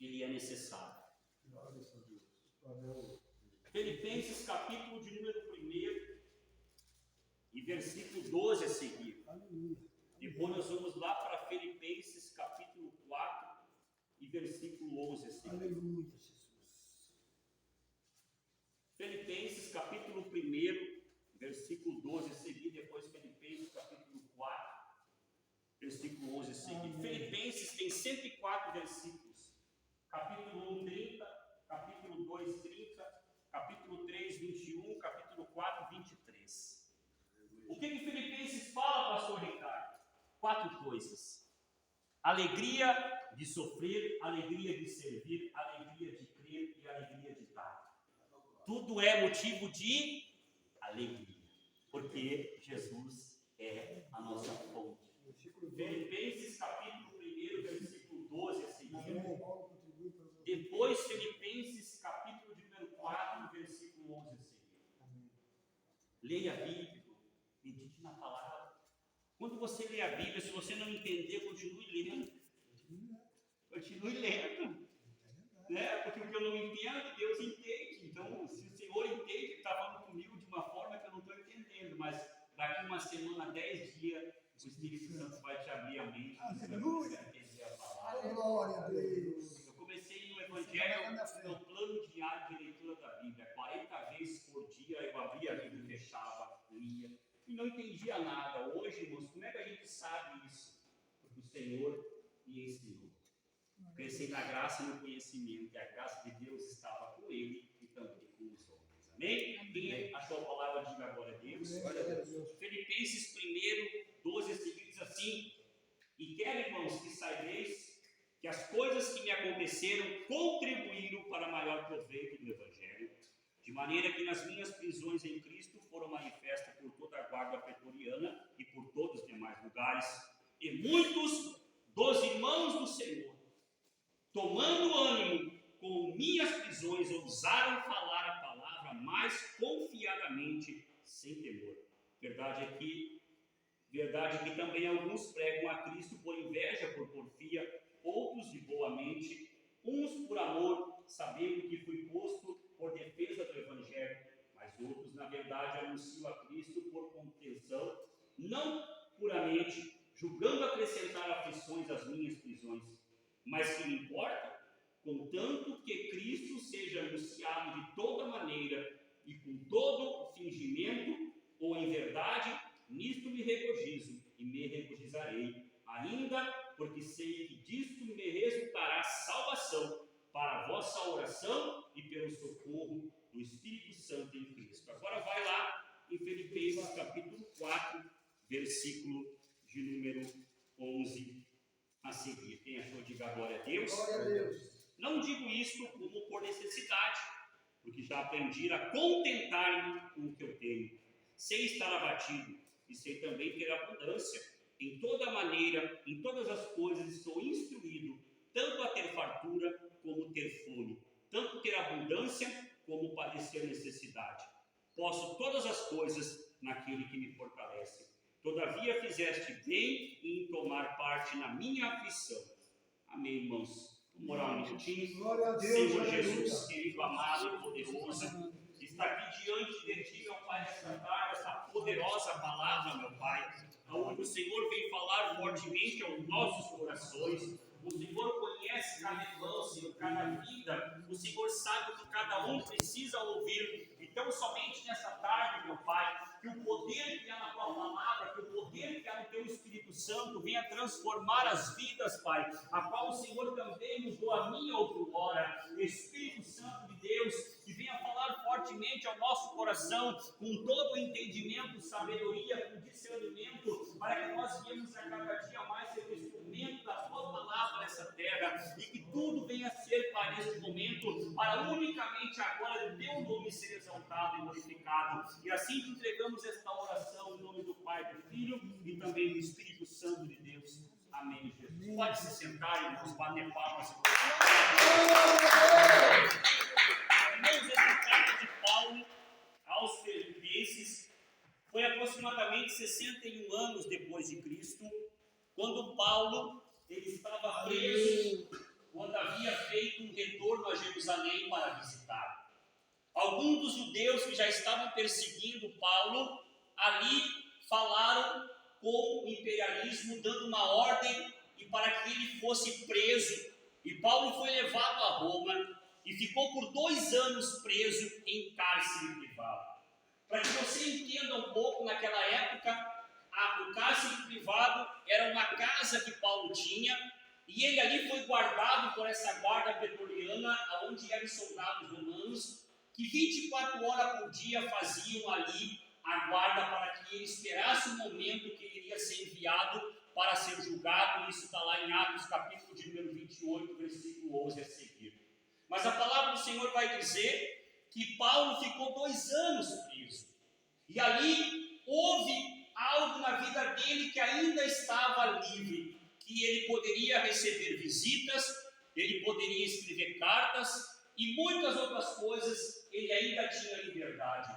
ele é necessário. Filipenses capítulo de número 1 e versículo 12 a seguir. Depois nós vamos lá para Filipenses capítulo 4 e versículo 11 a seguir. Aleluia, Jesus. Filipenses capítulo 1, versículo 12 a seguir. Depois Filipenses capítulo 4, versículo 11 a seguir. Amém. Filipenses tem 104 versículos. Capítulo 1, 30. Capítulo 2, 30. Capítulo 3, 21. Capítulo 4, 23. O que Filipenses fala, pastor Ricardo? 4 coisas: alegria de sofrer, alegria de servir, alegria de crer e alegria de dar. Tudo é motivo de alegria, porque Jesus é a nossa fonte. Filipenses capítulo 1, versículo 12 a seguir. Depois Filipenses capítulo de número 4, versículo 11 a seguir. Leia a Bíblia, medite na palavra. Quando você lê a Bíblia, se você não entender, continue lendo. Continue lendo. Né? Porque o que eu não entendo, Deus entende. Então, se o Senhor entende, Ele está falando comigo de uma forma que eu não estou entendendo. Mas daqui uma semana, 10 dias, o Espírito Santo vai te abrir a mente. Você vai começar a entender a palavra. Glória a Deus. Eu comecei no Evangelho, no plano diário de leitura da Bíblia. 40 vezes por dia eu abria a Bíblia, fechava, lia. E não entendia nada. Hoje, irmãos, como é que a gente sabe isso? Porque o Senhor me ensinou. Cresci na graça e no conhecimento, e a graça de Deus estava com ele e também com os homens. Amém? Quem achou a palavra, diga agora a Deus. Filipenses 1, 12 a seguir diz assim: e quero, irmãos, que saibeis que as coisas que me aconteceram contribuíram para maior proveito do Evangelho, de maneira que nas minhas prisões em Cristo foram manifestas por toda a guarda pretoriana e por todos os demais lugares, e muitos dos irmãos do Senhor, tomando ânimo com minhas prisões, ousaram falar a palavra mais confiadamente, sem temor. Verdade que também alguns pregam a Cristo por inveja, por porfia, outros de boa mente, uns por amor, sabendo que fui posto por defesa do Evangelho, mas outros, na verdade, anunciam a Cristo por contenção, não puramente, julgando acrescentar aflições às minhas prisões. Mas que me importa, contanto que Cristo seja anunciado de toda maneira e com todo o fingimento, ou em verdade, nisto me regozijo e me regozizarei, ainda porque sei que disto me resultará salvação para a vossa oração e pelo socorro do Espírito Santo em Cristo. Agora vai lá em Filipenses capítulo 4, versículo de número 11 a seguir. Quem achou, diga glória a Deus. Glória a Deus. Não digo isto como por necessidade, porque já aprendi a contentar-me com o que eu tenho. Sei estar abatido e sei também ter abundância. Em toda maneira, em todas as coisas estou instruído, tanto a ter fartura como ter fome, tanto ter abundância como padecer necessidade. Posso todas as coisas naquele que me fortalece. Todavia fizeste bem em tomar parte na minha aflição. Amém, irmãos. Vamos orar um minutinho. Glória a Deus. Senhor Aleluia. Jesus, querido, amado e poderoso, está aqui diante de Ti, meu Pai, esta tarde, essa poderosa palavra, meu Pai, onde o Senhor vem falar fortemente aos nossos corações. O Senhor conhece cada irmão, Senhor, cada vida. O Senhor sabe o que cada um precisa ouvir. Então, somente nessa tarde, meu Pai, que o poder que há na Tua palavra, que o poder que há no Teu Espírito Santo venha transformar as vidas, Pai, a qual o Senhor também nos deu a minha outrora. Espírito Santo de Deus, que venha falar fortemente ao nosso coração, com todo o entendimento, sabedoria, com discernimento, para que nós venhamos a cada dia mais ser o instrumento da Tua palavra nessa terra, e que tudo venha a ser, Pai, neste momento, para unicamente agora o Teu nome ser exaltado e glorificado. E assim te entregamos esta oração em nome do Pai, do Filho e também do Espírito Santo de Deus. Amém, Jesus. Pode se sentar, irmãos, bater palmas. Irmãos, essa carta de Paulo aos Filipenses foi aproximadamente 61 anos depois de Cristo, quando Paulo ele estava preso, quando havia feito Jerusalém para visitar. Alguns dos judeus que já estavam perseguindo Paulo ali falaram com o imperialismo, dando uma ordem e para que ele fosse preso. E Paulo foi levado a Roma e ficou por 2 anos preso em cárcere privado. Para que você entenda um pouco, naquela época, o cárcere privado era uma casa que Paulo tinha, e ele ali foi guardado por essa guarda pretoriana, onde eram soldados romanos, que 24 horas por dia faziam ali a guarda para que ele esperasse o momento que ele iria ser enviado para ser julgado. Isso está lá em Atos capítulo de número 28, versículo 11 a seguir. Mas a palavra do Senhor vai dizer que Paulo ficou 2 anos preso, e ali houve algo na vida dele que ainda estava livre, que ele poderia receber visitas, ele poderia escrever cartas e muitas outras coisas, ele ainda tinha liberdade.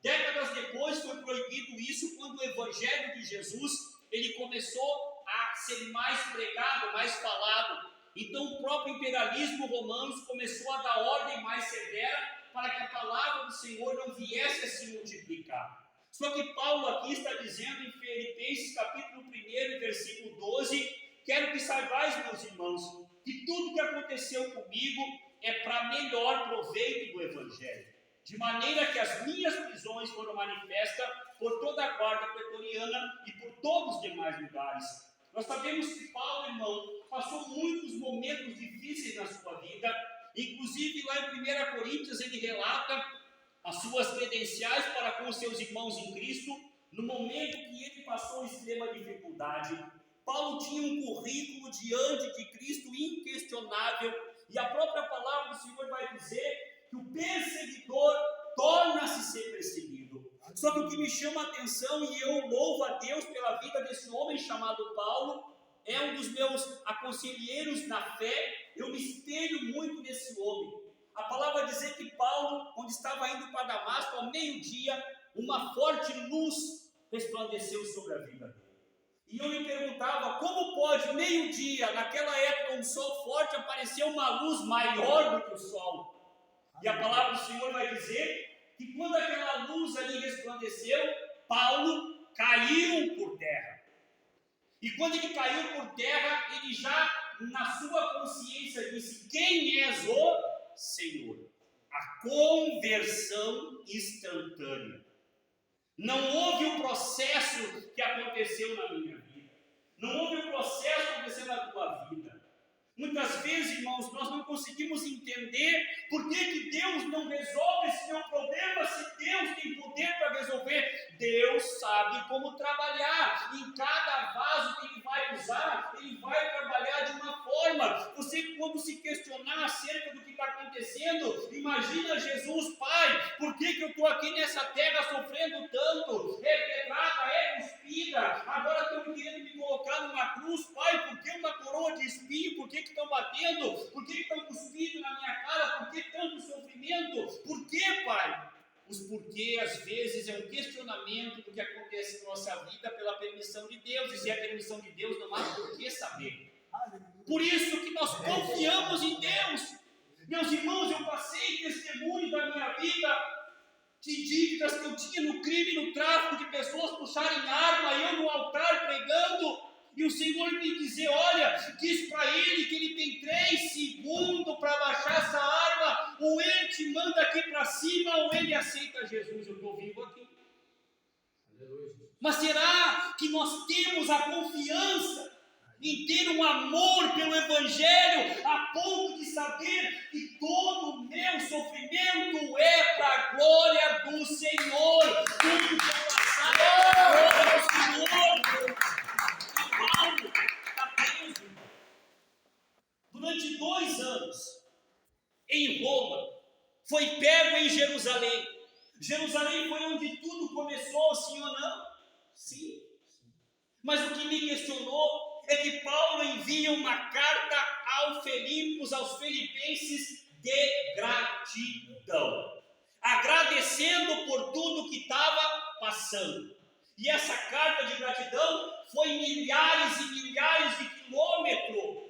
Décadas depois foi proibido isso, quando o evangelho de Jesus ele começou a ser mais pregado, mais falado. Então o próprio imperialismo romano começou a dar ordem mais severa para que a palavra do Senhor não viesse a se multiplicar. Só que Paulo aqui está dizendo em Filipenses capítulo 1, versículo 12, quero que saibais, meus irmãos, que tudo que aconteceu comigo é para melhor proveito do Evangelho, de maneira que as minhas prisões foram manifestas por toda a guarda pretoriana e por todos os demais lugares. Nós sabemos que Paulo, irmão, passou muitos momentos difíceis na sua vida, inclusive lá em 1 Coríntios ele relata as suas credenciais para com os seus irmãos em Cristo, no momento que ele passou extrema dificuldade. Paulo tinha um currículo diante de Cristo inquestionável, e a própria palavra do Senhor vai dizer que o perseguidor torna-se ser perseguido. Só que o que me chama a atenção, e eu louvo a Deus pela vida desse homem chamado Paulo, é um dos meus aconselheiros na fé, eu me espelho muito nesse homem. A palavra vai dizer que Paulo, quando estava indo para Damasco, ao meio-dia, uma forte luz resplandeceu sobre a vida dele. E eu me perguntava, como pode, meio-dia, naquela época, um sol forte, aparecer uma luz maior do que o sol? E a palavra do Senhor vai dizer que quando aquela luz ali resplandeceu, Paulo caiu por terra. E quando ele caiu por terra, ele já, na sua consciência, disse, quem és o Senhor? A conversão instantânea. Não houve um processo que aconteceu na minha vida. Não houve um processo que aconteceu na tua vida. Muitas vezes, irmãos, nós não conseguimos entender por que Deus não resolve esse meu problema, se Deus tem poder para resolver. Deus sabe como trabalhar. Em cada vaso que Ele vai usar, Ele vai trabalhar de uma forma. Você, quando se questionar acerca do que está acontecendo, imagina Jesus, Pai, por que eu estou aqui nessa terra sofrendo tanto? É pedrada, é cuspida, agora estão querendo me colocar numa cruz, Pai, por que uma coroa de espinho? Por que estão batendo? Por que estão cuspindo na minha cara? Por que tanto sofrimento? Por que, Pai? Os porquê, às vezes, é um questionamento do que acontece na nossa vida pela permissão de Deus, e se é permissão de Deus, não há por que saber. Por isso que nós confiamos em Deus. Meus irmãos, eu passei testemunho da minha vida, de dívidas que eu tinha no crime, no tráfico, de pessoas puxarem arma, eu no altar pregando, e o Senhor me dizer, olha, diz para ele que ele tem 3 segundos para baixar essa arma, ou ele te manda aqui para cima, ou ele aceita Jesus. Eu estou vivo aqui. Mas será que nós temos a confiança em ter um amor pelo Evangelho, a ponto de saber que todo o meu sofrimento é para a glória do Senhor? Tudo que eu passar é para a glória do Senhor. Paulo está preso durante 2 anos em Roma, foi pego em Jerusalém. Jerusalém foi onde tudo começou, sim ou não? Sim. Mas o que me questionou é que Paulo envia uma carta aos filipenses de gratidão, agradecendo por tudo que estava passando. E essa carta de gratidão foi milhares e milhares de quilômetros.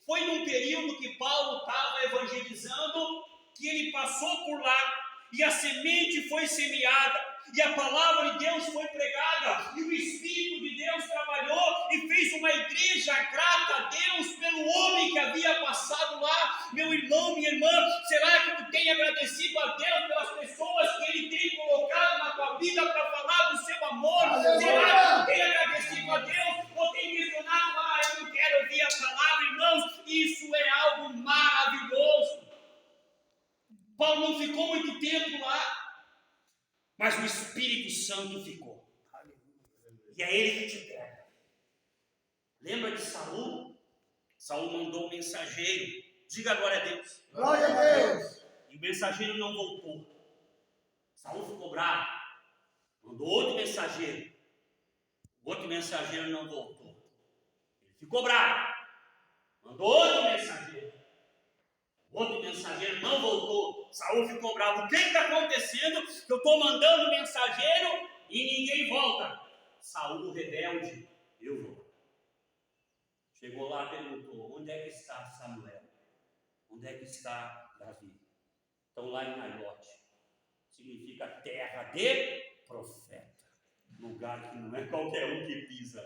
Foi num período que Paulo estava evangelizando ele passou por lá, e a semente foi semeada, e a palavra de Deus foi pregada, e o Espírito de Deus trabalhou e fez uma igreja grata a Deus pelo homem que havia passado lá. Meu irmão, minha irmã, será que tu tem agradecido a Deus pelas pessoas que Ele tem colocado na tua vida para falar do seu amor? Será que tu tem agradecido a Deus ou tem questionado, eu não quero ouvir a palavra, irmãos? Isso é algo maravilhoso. Paulo não ficou muito tempo lá, mas o Espírito Santo ficou. E é ele que te pega. Lembra de Saul? Saul mandou um mensageiro. Diga glória a Deus. Glória a Deus. E o mensageiro não voltou. Saul ficou bravo. Mandou outro mensageiro. O outro mensageiro não voltou. Ele ficou bravo. Mandou outro mensageiro. O outro mensageiro não voltou. Saul ficou bravo. O que está acontecendo? Que eu estou mandando mensageiro e ninguém volta. Saul, rebelde, eu vou. Chegou lá e perguntou: onde é que está Samuel? Onde é que está Davi? Estão lá em Naiote. Significa terra de profeta. Lugar que não é qualquer um que pisa.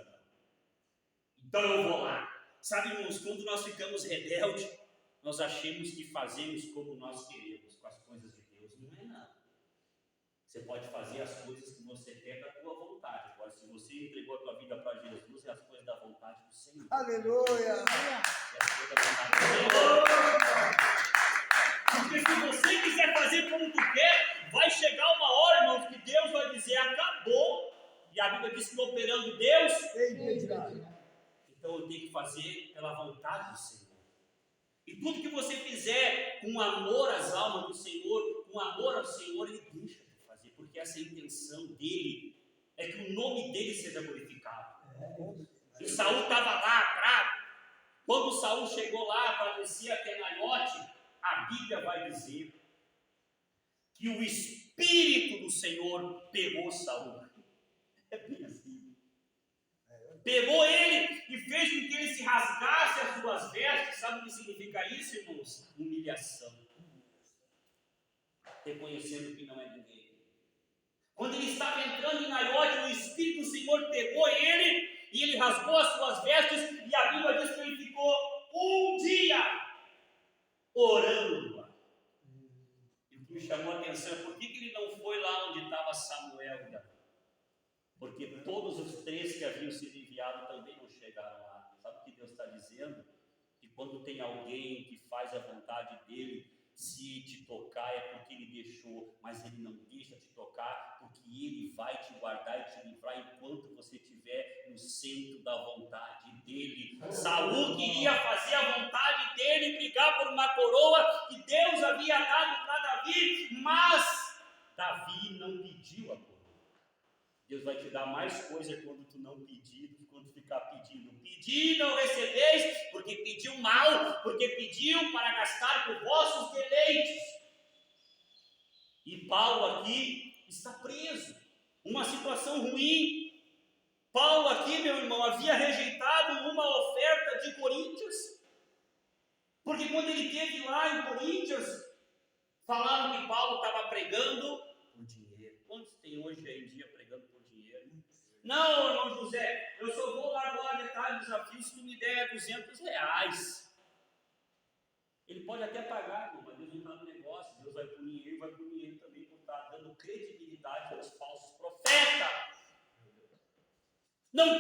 Então eu vou lá. Sabe, irmãos, quando nós ficamos rebeldes, nós achamos que fazemos como nós queremos com as coisas de Deus. Não é nada. Você pode fazer as coisas que você quer da tua vontade. Agora, se você entregou a tua vida para Jesus, é as coisas da vontade do Senhor. Aleluia. É as coisas da vontade do Senhor. Porque se você quiser fazer como tu quer, vai chegar uma hora, irmãos, que Deus vai dizer: acabou. E a Bíblia diz que operando Deus, então eu tenho que fazer pela vontade do Senhor. E tudo que você fizer com amor às almas do Senhor, com amor ao Senhor, Ele deixa de fazer, porque essa é a intenção dEle, é que o nome dEle seja glorificado. E Saul estava lá, bravo. Quando Saul chegou lá para descer até Naiote, a Bíblia vai dizer que o Espírito do Senhor pegou Saul. É bem assim. Pegou ele e fez com que ele se rasgasse as suas vestes. Sabe o que significa isso, irmãos? Humilhação. Reconhecendo que não é ninguém. Quando ele estava entrando em Naiote, o Espírito do Senhor pegou ele e ele rasgou as suas vestes, e a Bíblia diz que ele ficou um dia orando lá. E o que me chamou a atenção é por que ele não foi lá onde estava Samuel e Davi? Porque todos os três que haviam sido enviados também não chegaram lá. Sabe o que Deus está dizendo? Que quando tem alguém que faz a vontade dele, se te tocar é porque ele deixou, mas ele não deixa te tocar, porque ele vai te guardar e te livrar enquanto você estiver no centro da vontade dele. Saul queria fazer a vontade dele, brigar por uma coroa que Deus havia dado para Davi, mas Davi não pediu a coroa. Deus vai te dar mais coisa quando tu não pedir do que quando ficar pedindo. Pedir não recebeis, porque pediu mal, porque pediu para gastar por vossos deleites. E Paulo aqui está preso. Uma situação ruim. Paulo aqui, meu irmão, havia rejeitado uma oferta de Coríntios. Porque quando ele esteve lá em Coríntios, falaram que Paulo estava pregando por dinheiro. Quantos tem hoje em dia pregando por dinheiro? Não, irmão José, eu só vou lá agora detalhe do desafio se tu me der R$200. Ele pode até pagar, irmão, mas Deus não está no negócio. Deus vai punir ele também por estar dando credibilidade aos falsos profetas. Não